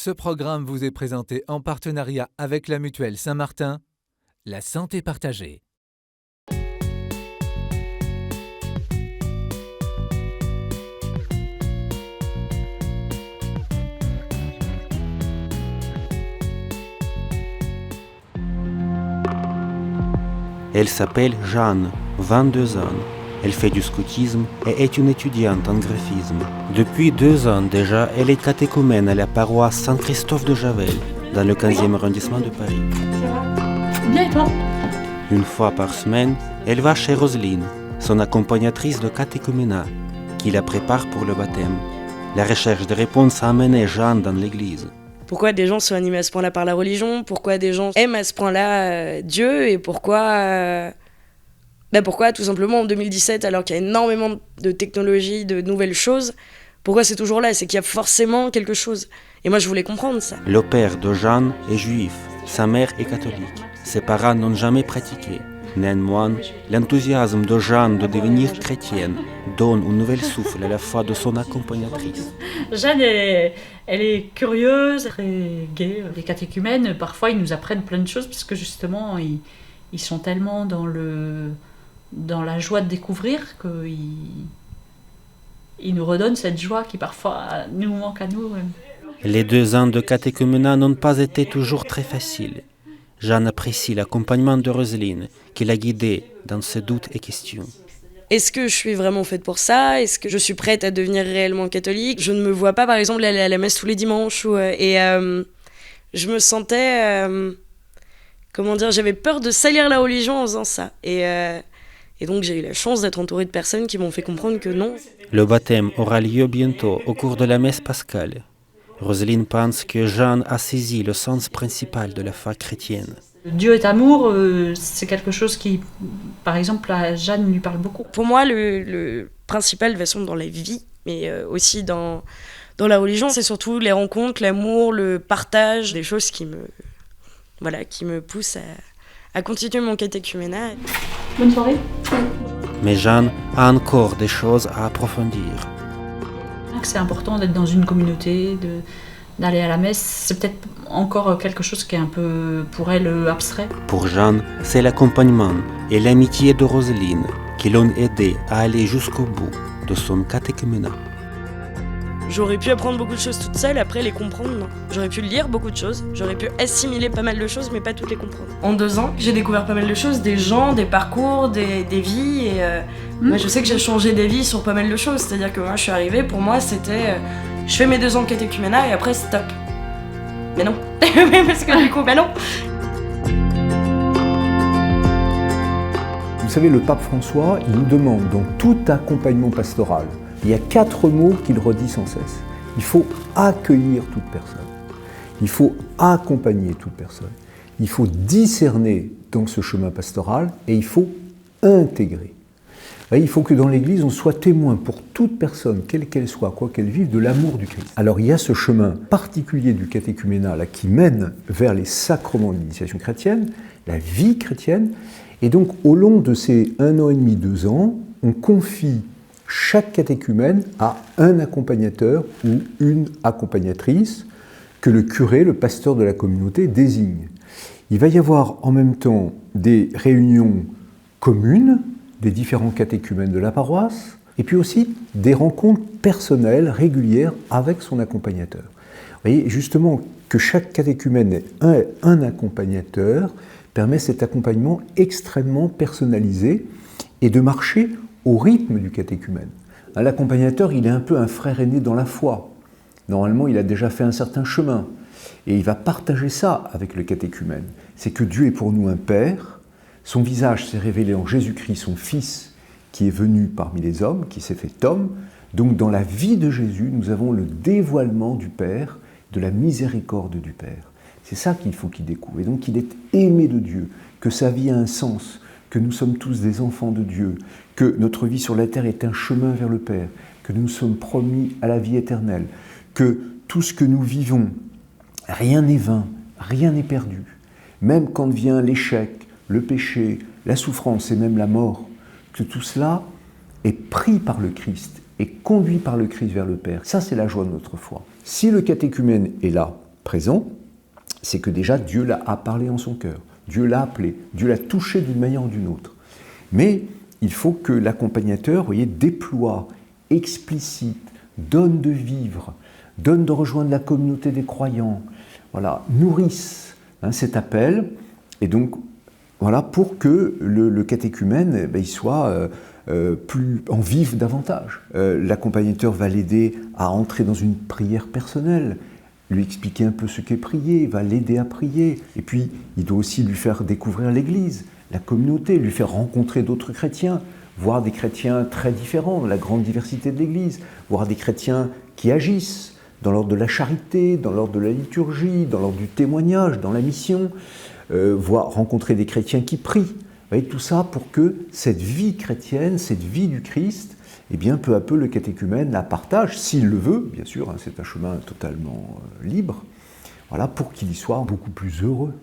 Ce programme vous est présenté en partenariat avec la Mutuelle Saint-Martin, la santé partagée. Elle s'appelle Jeanne, 22 ans. Elle fait du scoutisme et est une étudiante en graphisme. Depuis 2 ans déjà, elle est catéchumène à la paroisse Saint-Christophe de Javel, dans le 15e arrondissement de Paris. Bien et toi ? Une fois par semaine, elle va chez Roselyne, son accompagnatrice de catéchuménat, qui la prépare pour le baptême. La recherche de réponses a amené Jeanne dans l'église. Pourquoi des gens sont animés à ce point-là par la religion ? Pourquoi des gens aiment à ce point-là Dieu ? Et pourquoi tout simplement en 2017, alors qu'il y a énormément de technologies, de nouvelles choses, pourquoi c'est toujours là ? C'est qu'il y a forcément quelque chose. Et moi, je voulais comprendre ça. Le père de Jeanne est juif, sa mère est catholique. Ses parents n'ont jamais pratiqué. Néanmoins, l'enthousiasme de Jeanne de devenir chrétienne donne un nouvel souffle à la foi de son accompagnatrice. Jeanne, elle est curieuse, très gaie. Les catéchumènes, parfois, ils nous apprennent plein de choses, parce que justement, ils sont tellement dans la joie de découvrir qu'ils nous redonnent cette joie qui parfois nous manque à nous. Les 2 ans de catéchuménat n'ont pas été toujours très faciles. Jeanne apprécie l'accompagnement de Roselyne, qui l'a guidée dans ses doutes et questions. Est-ce que je suis vraiment faite pour ça ? Est-ce que je suis prête à devenir réellement catholique ? Je ne me vois pas, par exemple, aller à la messe tous les dimanches. Je me sentais... j'avais peur de salir la religion en faisant ça. Et donc j'ai eu la chance d'être entourée de personnes qui m'ont fait comprendre que non. Le baptême aura lieu bientôt au cours de la messe pascale. Roselyne pense que Jeanne a saisi le sens principal de la foi chrétienne. Dieu est amour, c'est quelque chose qui, par exemple, à Jeanne lui parle beaucoup. Pour moi, le principal, de toute façon, dans la vie, mais aussi dans la religion, c'est surtout les rencontres, l'amour, le partage, des choses qui me poussent à continuer mon catéchuménat. Bonne soirée. Mais Jeanne a encore des choses à approfondir. C'est important d'être dans une communauté, d'aller à la messe. C'est peut-être encore quelque chose qui est un peu, pour elle, abstrait. Pour Jeanne, c'est l'accompagnement et l'amitié de Roselyne qui l'ont aidé à aller jusqu'au bout de son catéchuménat. J'aurais pu apprendre beaucoup de choses toute seule, après les comprendre, non. J'aurais pu lire beaucoup de choses, j'aurais pu assimiler pas mal de choses, mais pas toutes les comprendre. En 2 ans, j'ai découvert pas mal de choses, des gens, des parcours, des vies, et moi je sais que j'ai changé d'avis sur pas mal de choses. C'est-à-dire que moi je suis arrivée, pour moi c'était, je fais mes 2 ans de catéchuménat et après stop. Mais non, parce que du coup, non. Vous savez, le pape François, il nous demande dans tout accompagnement pastoral, il y a 4 mots qu'il redit sans cesse. Il faut accueillir toute personne. Il faut accompagner toute personne. Il faut discerner dans ce chemin pastoral et il faut intégrer. Il faut que dans l'Église, on soit témoin pour toute personne, quelle qu'elle soit, quoi qu'elle vive, de l'amour du Christ. Alors il y a ce chemin particulier du catéchuménat là, qui mène vers les sacrements de l'initiation chrétienne, la vie chrétienne. Et donc au long de ces 1 an et demi, 2 ans, on confie chaque catéchumène a un accompagnateur ou une accompagnatrice que le curé, le pasteur de la communauté, désigne. Il va y avoir en même temps des réunions communes des différents catéchumènes de la paroisse et puis aussi des rencontres personnelles régulières avec son accompagnateur. Vous voyez, justement, que chaque catéchumène ait un accompagnateur permet cet accompagnement extrêmement personnalisé et de marcher au rythme du catéchumène. L'accompagnateur, il est un peu un frère aîné dans la foi. Normalement, il a déjà fait un certain chemin. Et il va partager ça avec le catéchumène. C'est que Dieu est pour nous un Père. Son visage s'est révélé en Jésus-Christ, son Fils, qui est venu parmi les hommes, qui s'est fait homme. Donc, dans la vie de Jésus, nous avons le dévoilement du Père, de la miséricorde du Père. C'est ça qu'il faut qu'il découvre. Et donc, il est aimé de Dieu, que sa vie a un sens, que nous sommes tous des enfants de Dieu, que notre vie sur la terre est un chemin vers le Père, que nous sommes promis à la vie éternelle, que tout ce que nous vivons, rien n'est vain, rien n'est perdu. Même quand vient l'échec, le péché, la souffrance et même la mort, que tout cela est pris par le Christ et conduit par le Christ vers le Père. Ça, c'est la joie de notre foi. Si le catéchumène est là, présent, c'est que déjà Dieu a parlé en son cœur, Dieu l'a appelé, Dieu l'a touché d'une manière ou d'une autre. Mais il faut que l'accompagnateur, vous voyez, déploie, explicite, donne de vivre, donne de rejoindre la communauté des croyants, voilà, nourrisse cet appel, et donc voilà, pour que le catéchumène il soit plus en vive davantage. L'accompagnateur va l'aider à entrer dans une prière personnelle, lui expliquer un peu ce qu'est prier, va l'aider à prier, et puis il doit aussi lui faire découvrir l'Église, la communauté, lui faire rencontrer d'autres chrétiens, voir des chrétiens très différents, la grande diversité de l'Église, voir des chrétiens qui agissent dans l'ordre de la charité, dans l'ordre de la liturgie, dans l'ordre du témoignage, dans la mission, rencontrer des chrétiens qui prient. Vous voyez, tout ça pour que cette vie chrétienne, cette vie du Christ, eh bien, peu à peu, le catéchumène la partage, s'il le veut, bien sûr, c'est un chemin totalement libre, voilà, pour qu'il y soit beaucoup plus heureux.